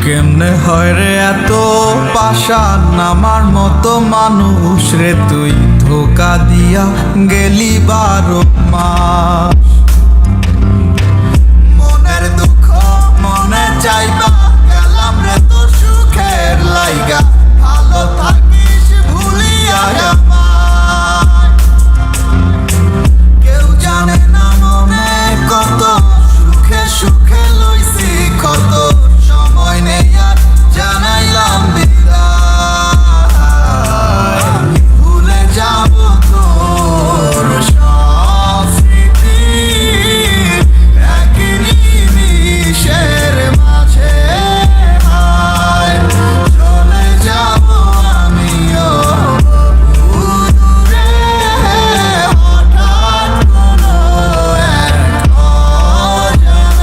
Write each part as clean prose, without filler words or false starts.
কেমনে হয় রে এত পাষাণ আমার মতো মানুষ রে, তুই ধোকা দিয়া গেলি 12 মাস। মনের দুঃখ মনে চাইবা গেলাম রে তোর সুখের লাইগা, ভালো থাকিস ভুলিয়া আমায়। কেউ জানে না মনে কত সুখে সুখে লইছি কত, সময় নেই আর জানাইলাম বিদায়। ভুলে যাব তোর সব স্মৃতি এক নিমিষের মাঝে, চলে যাব আমিও দূরে হঠাৎ কোনো এক অজানায়।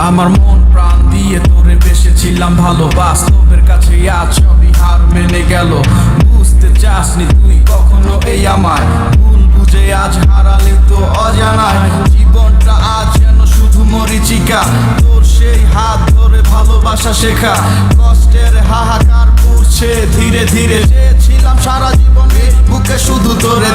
আমার মন প্রাণ দিয়ে তোরে বেসেছিলাম ভালো, বাস্তবের কাছে আজ সবই হার মেনে গেল। বুঝতে চাসনি তুই কখনো এই আমার ভুল বুঝে আজ হারালে তো অজানায়। জীবনটা আজ যেন শুধু মরিচিকা, তোর সেই হাত ধরে ভালোবাসা শেখা। কষ্টের হাহাকার পুড়ছে ধীরে ধীরে, চেয়েছিলাম সারা জীবন বুকে শুধু তোরে